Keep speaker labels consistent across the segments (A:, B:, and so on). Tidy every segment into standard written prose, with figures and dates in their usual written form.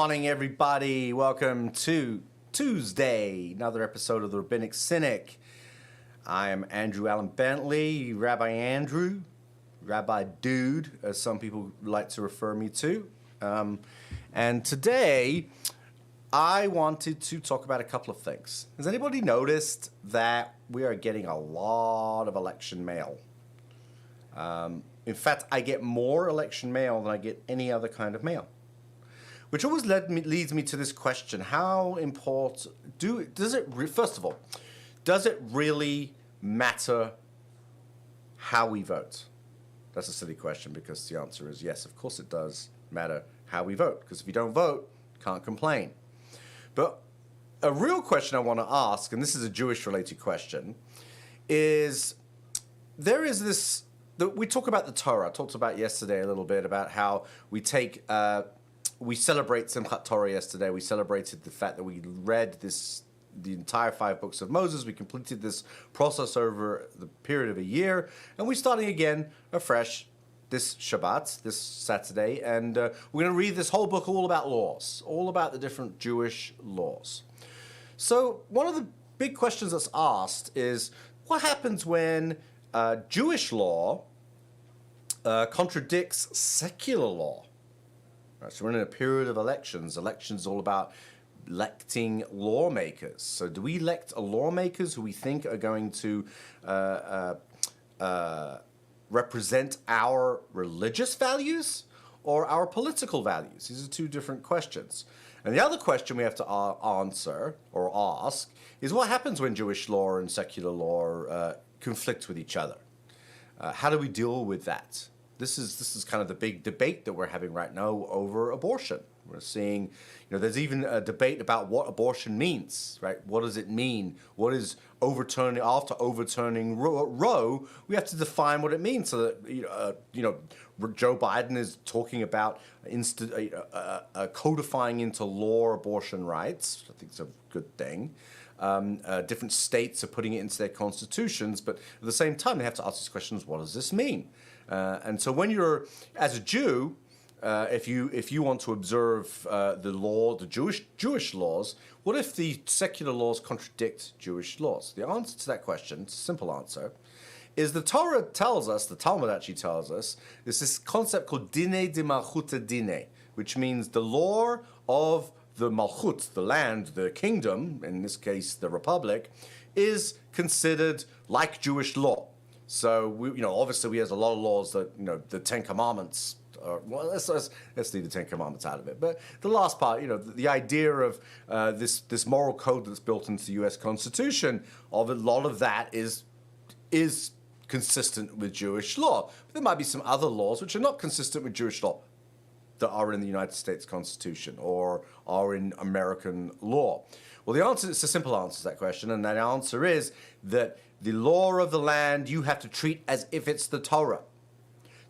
A: morning, everybody. Welcome to Tuesday, another episode of the Rabbinic Cynic. I am Andrew Allen Bentley, Rabbi Andrew, Rabbi Dude, as some people like to refer me to. And today, I wanted to talk about a couple of things. Has anybody noticed that we are getting a lot of election mail? In fact, I get more election mail than I get any other kind of mail. Which always leads me to this question: how important first of all, does it really matter how we vote? That's a silly question because the answer is yes, of course it does matter how we vote. Because if you don't vote, you can't complain. But a real question I want to ask, and this is a Jewish-related question, is there is this. We talk about the Torah. I talked about yesterday a little bit about how we take. We celebrate Simchat Torah yesterday. We celebrated the fact that we read the entire 5 books of Moses. We completed this process over the period of a year. And we're starting again afresh this Shabbat, this Saturday. And we're going to read this whole book all about laws, all about the different Jewish laws. So one of the big questions that's asked is, what happens when Jewish law contradicts secular law? So we're in a period of elections. Elections all about electing lawmakers. So do we elect lawmakers who we think are going to represent our religious values or our political values? These are 2 different questions. And the other question we have to answer or ask is, what happens when Jewish law and secular law conflict with each other? How do we deal with that? This is kind of the big debate that we're having right now over abortion. We're seeing, there's even a debate about what abortion means, right? What does it mean? What is overturning, after overturning Roe, we have to define what it means so that, Joe Biden is talking about codifying into law abortion rights. I think it's a good thing. Different states are putting it into their constitutions, but at the same time, they have to ask these questions: what does this mean? And so, when you're as a Jew, if you want to observe the law, the Jewish laws, what if the secular laws contradict Jewish laws? The answer to that question, it's a simple answer, is the Torah tells us, the Talmud actually tells us, there's this concept called Dine de Malchuta Dine, which means the law of the Malchut, the land, the kingdom, in this case the republic, is considered like Jewish law. So obviously we have a lot of laws that the 10 Commandments. Well, let's leave the 10 Commandments out of it. But the last part, the idea of this moral code that's built into the U.S. Constitution, of a lot of that is consistent with Jewish law. But there might be some other laws which are not consistent with Jewish law that are in the United States Constitution or are in American law. Well, the answer, it's a simple answer to that question, and that answer is that the law of the land you have to treat as if it's the Torah.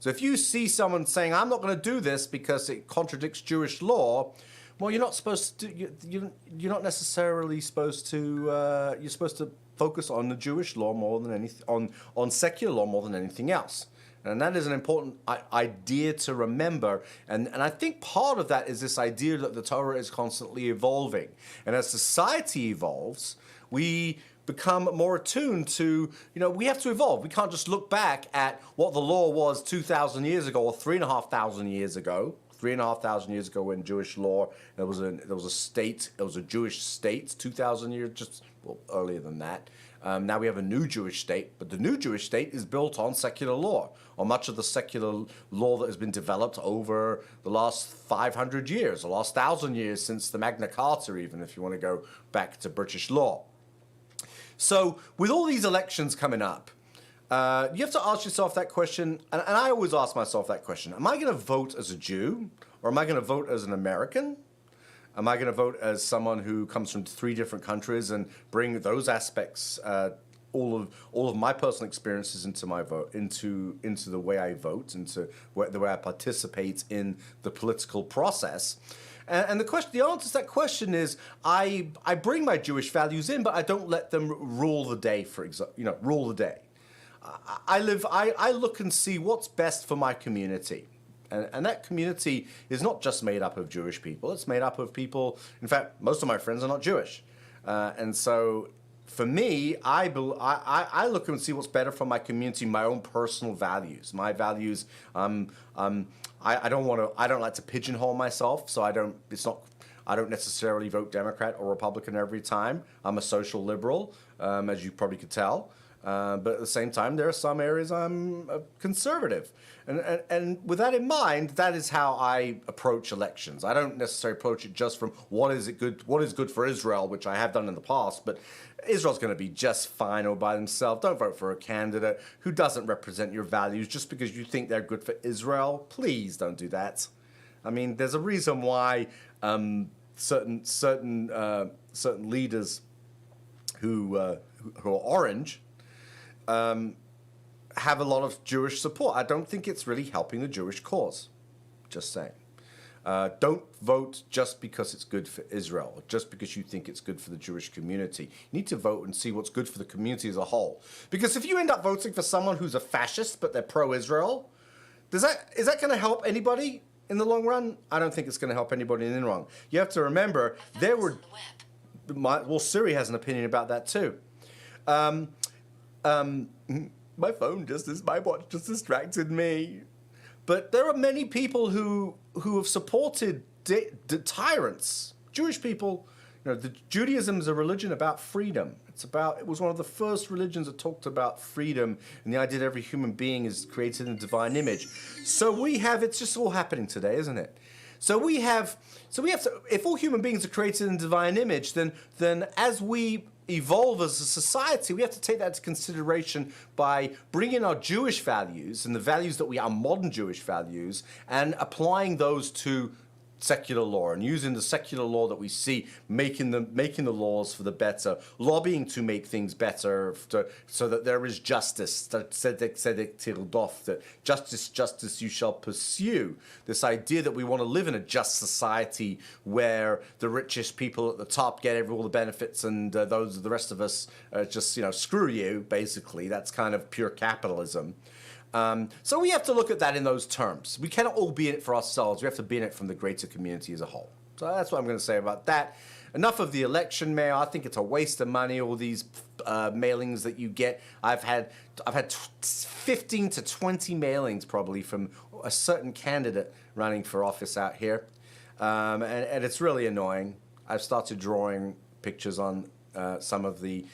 A: So if you see someone saying, I'm not going to do this because it contradicts Jewish law, well, you're not supposed to, you're not necessarily supposed to, you're supposed to focus on the Jewish law more than anything, on secular law more than anything else. And that is an important idea to remember. And I think part of that is this idea that the Torah is constantly evolving. And as society evolves, we become more attuned to, we have to evolve. We can't just look back at what the law was 2,000 years ago or 3,500 years ago. 3,500 years ago when Jewish law, there was a state, there was a Jewish state 2,000 years, earlier than that. Now we have a new Jewish state, but the new Jewish state is built on secular law, or much of the secular law that has been developed over the last 500 years, the last 1,000 years since the Magna Carta, even if you want to go back to British law. So with all these elections coming up, you have to ask yourself that question, and I always ask myself that question: am I going to vote as a Jew, or am I going to vote as an American? Am I going to vote as someone who comes from 3 different countries and bring those aspects, all of my personal experiences into my vote, into the way I vote, into the way I participate in the political process? And the answer to that question is, I bring my Jewish values in, but I don't let them rule the day. Rule the day. I look and see what's best for my community. And that community is not just made up of Jewish people. It's made up of people, in fact, most of my friends are not Jewish. And so for me, I look and see what's better for my community, my own personal values. My values, I don't like to pigeonhole myself, so I don't necessarily vote Democrat or Republican every time. I'm a social liberal, as you probably could tell. But at the same time, there are some areas I'm a conservative. And with that in mind, that is how I approach elections. I don't necessarily approach it just from what is good for Israel, which I have done in the past, but Israel's going to be just fine all by themselves. Don't vote for a candidate who doesn't represent your values just because you think they're good for Israel. Please don't do that. I mean, there's a reason why certain leaders who are orange have a lot of Jewish support. I don't think it's really helping the Jewish cause. Just saying. Don't vote just because it's good for Israel, or just because you think it's good for the Jewish community. You need to vote and see what's good for the community as a whole. Because if you end up voting for someone who's a fascist but they're pro-Israel, is that going to help anybody in the long run? I don't think it's going to help anybody in the long run. You have to remember, Siri has an opinion about that too. My watch just distracted me. But there are many people who have supported tyrants. Jewish people, Judaism is a religion about freedom. It was one of the first religions that talked about freedom and the idea that every human being is created in the divine image. So it's just all happening today, isn't it? So we have to, if all human beings are created in divine image, then as we evolve as a society, we have to take that into consideration by bringing our Jewish values and the values that our modern Jewish values and applying those to secular law and using the secular law that we see making the laws for the better, lobbying to make things better so that there is justice, that justice you shall pursue. This idea that we want to live in a just society where the richest people at the top get all the benefits and the rest of us just screw you, basically. That's kind of pure capitalism. So we have to look at that in those terms. We cannot all be in it for ourselves. We have to be in it from the greater community as a whole. So that's what I'm going to say about that. Enough of the election mail. I think it's a waste of money, all these mailings that you get. I've had 15 to 20 mailings probably from a certain candidate running for office out here. And it's really annoying. I've started drawing pictures on some of them.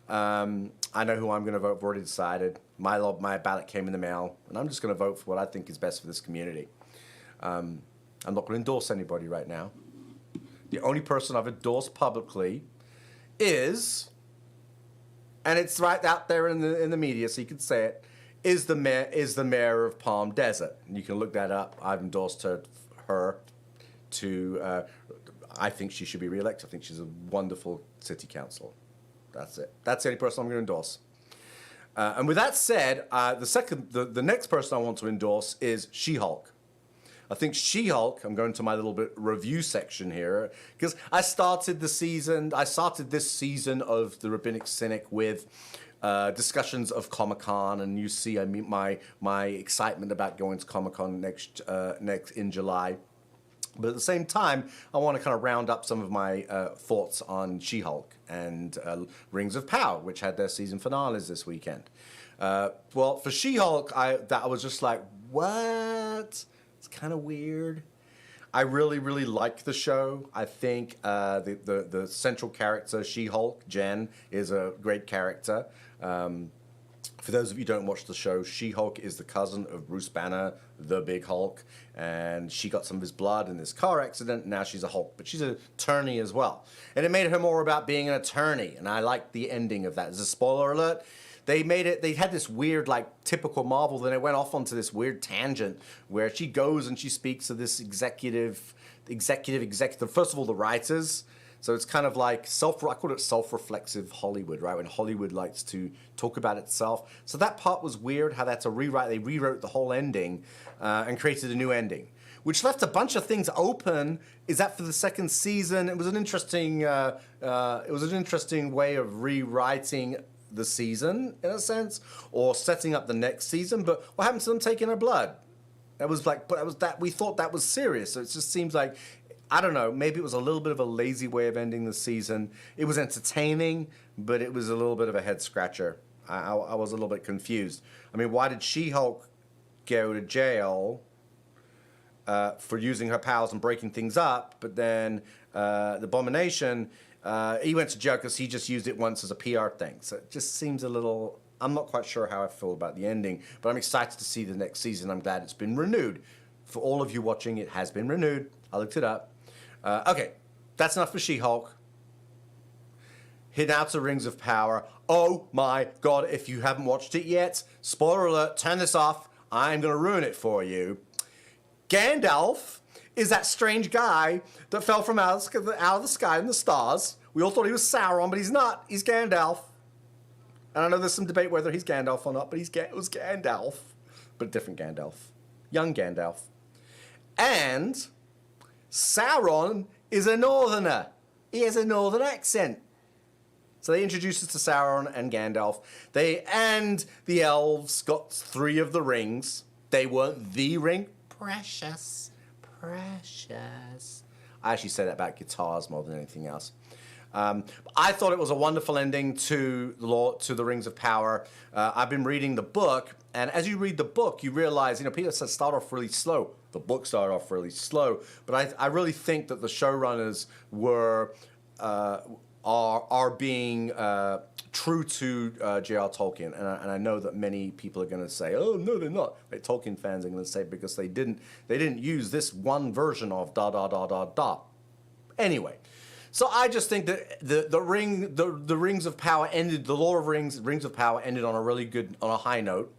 A: I know who I'm going to vote for, already decided. My ballot came in the mail, and I'm just going to vote for what I think is best for this community. I'm not going to endorse anybody right now. The only person I've endorsed publicly is, and it's right out there in the media, so you can say it, is the mayor of Palm Desert. And you can look that up. I've endorsed her to. I think she should be reelected. I think she's a wonderful city councilor. That's it. That's the only person I'm going to endorse. And with that said, the next person I want to endorse is She-Hulk. I think She-Hulk, I'm going to my little bit review section here, because I started this season of the Rabbinic Cynic with discussions of Comic-Con, and you see my excitement about going to Comic-Con next in July. But at the same time, I want to kind of round up some of my thoughts on She-Hulk and Rings of Power, which had their season finales this weekend. Well, for She-Hulk, I was just like, what? It's kind of weird. I really, really like the show. I think the central character, She-Hulk, Jen, is a great character. For those of you who don't watch the show, She-Hulk is the cousin of Bruce Banner, the Big Hulk, and she got some of his blood in this car accident, and now she's a Hulk. But she's an attorney as well. And it made her more about being an attorney, and I liked the ending of that. As a spoiler alert, they had this weird, typical Marvel, then it went off onto this weird tangent where she goes and she speaks to this executive, first of all, the writers. So it's kind of like I call it self-reflexive Hollywood, right? When Hollywood likes to talk about itself. So that part was weird, how they had to rewrite. They rewrote the whole ending and created a new ending, which left a bunch of things open. Is that for the second season? It was an interesting way of rewriting the season, in a sense, or setting up the next season. But what happened to them taking her blood? That was like, but that was that we thought that was serious. So it just seems like, I don't know, maybe it was a little bit of a lazy way of ending the season. It was entertaining, but it was a little bit of a head scratcher. I was a little bit confused. I mean, why did She-Hulk go to jail for using her powers and breaking things up, but then the Abomination, he went to jail because he just used it once as a PR thing. So it just seems a little... I'm not quite sure how I feel about the ending, but I'm excited to see the next season. I'm glad it's been renewed. For all of you watching, it has been renewed. I looked it up. Okay, that's enough for She-Hulk. Hit out to Rings of Power. Oh my God, if you haven't watched it yet, spoiler alert, turn this off. I'm going to ruin it for you. Gandalf is that strange guy that fell from out of the sky in the stars. We all thought he was Sauron, but he's not. He's Gandalf. And I know there's some debate whether he's Gandalf or not, but it was Gandalf. But different Gandalf. Young Gandalf. And Sauron is a northerner. He has a northern accent. So they introduced us to Sauron and Gandalf. And the elves got 3 of the rings. They weren't the ring. Precious. Precious. I actually say that about guitars more than anything else. I thought it was a wonderful ending to the Rings of Power. I've been reading the book, and as you read the book, you realize, Peter said start off really slow. The book started off really slow, but I really think that the showrunners are being true to J.R. Tolkien, and I know that many people are going to say, "Oh no, they're not." Like, Tolkien fans are going to say because they didn't use this one version of ... Anyway. So I just think that the Rings of Power ended, the Lord of Rings of Power ended on a really good, on a high note.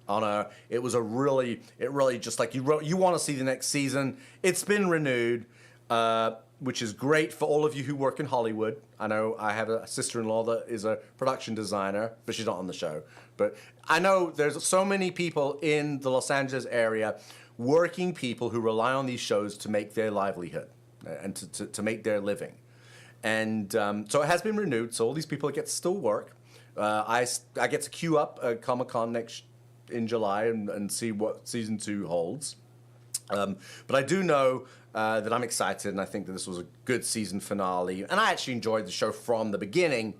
A: It really just like you want to see the next season. It's been renewed, which is great for all of you who work in Hollywood. I know I have a sister-in-law that is a production designer, but she's not on the show. But I know there's so many people in the Los Angeles area, working people who rely on these shows to make their livelihood and to make their living. And so it has been renewed, so all these people get to still work. I get to queue up at Comic-Con in July and see what Season 2 holds. But I do know that I'm excited, and I think that this was a good season finale. And I actually enjoyed the show from the beginning,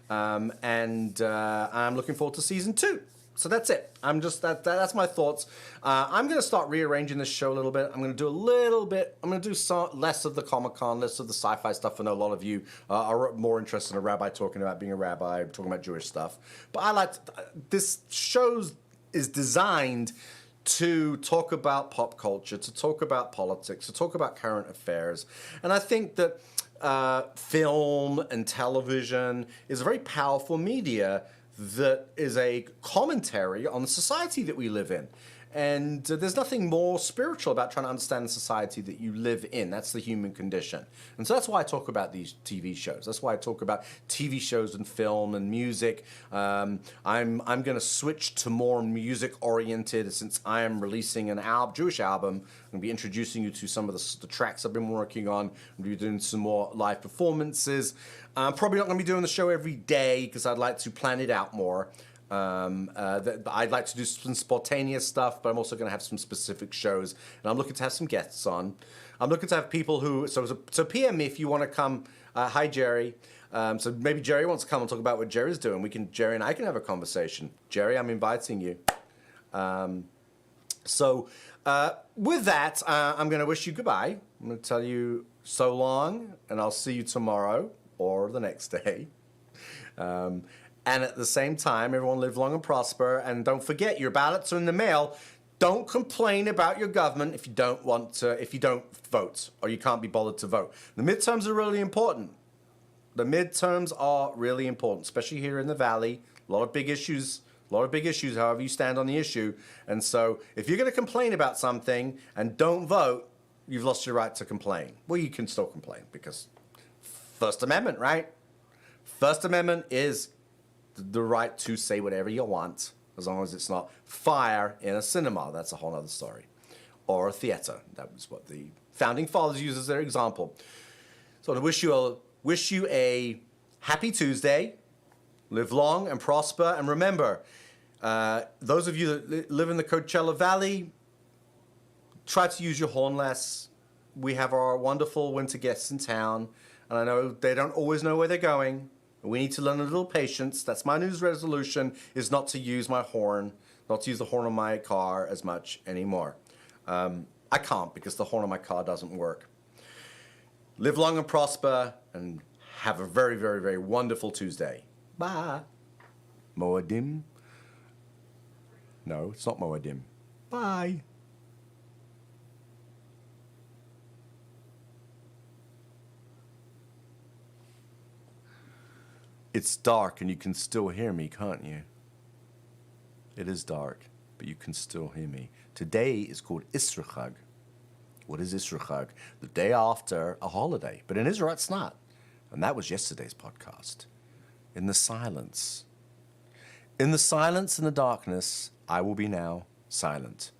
A: and I'm looking forward to Season 2. So that's it. That's my thoughts. I'm going to start rearranging this show a little bit. I'm going to do less of the Comic-Con, less of the sci-fi stuff. I know a lot of you are more interested in a rabbi talking about being a rabbi, talking about Jewish stuff. But this show is designed to talk about pop culture, to talk about politics, to talk about current affairs. And I think that film and television is a very powerful media that is a commentary on the society that we live in. And there's nothing more spiritual about trying to understand the society that you live in. That's the human condition. And so that's why I talk about these TV shows. That's why I talk about TV shows and film and music. I'm going to switch to more music-oriented since I am releasing an Jewish album. I'm going to be introducing you to some of the tracks I've been working on. I'm going to be doing some more live performances. I'm probably not going to be doing the show every day because I'd like to plan it out more. I'd like to do some spontaneous stuff, but I'm also going to have some specific shows, and I'm looking to have some guests on. I'm looking to have people who so PM me if you want to come. Hi Jerry. So maybe Jerry wants to come and talk about what Jerry's doing. Jerry and I can have a conversation. Jerry, I'm inviting you. With that, I'm going to wish you goodbye. I'm going to tell you so long, and I'll see you tomorrow or the next day. And at the same time, everyone live long and prosper. And don't forget, your ballots are in the mail. Don't complain about your government if you don't vote or you can't be bothered to vote. The midterms are really important. The midterms are really important, especially here in the Valley. A lot of big issues, however you stand on the issue. And so if you're going to complain about something and don't vote, you've lost your right to complain. Well, you can still complain because First Amendment, right? First Amendment is the right to say whatever you want, as long as it's not fire in a cinema. That's a whole other story. Or a theater. That was what the founding fathers used as their example. So I wish you a happy Tuesday. Live long and prosper. And remember, those of you that live in the Coachella Valley, try to use your horn less. We have our wonderful winter guests in town, and I know they don't always know where they're going. We need to learn a little patience. That's my news resolution, is not to use my horn, not to use the horn on my car as much anymore. I can't because the horn on my car doesn't work. Live long and prosper, and have a very, very, very wonderful Tuesday. Bye. Moadim? No, it's not Moadim. Bye. It's dark and you can still hear me, can't you? It is dark, but you can still hear me. Today is called Isra Chag. What is Isra Chag? The day after a holiday. But in Israel, it's not. And that was yesterday's podcast. In the silence. In the silence and the darkness, I will be now silent.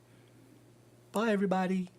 A: Bye, everybody.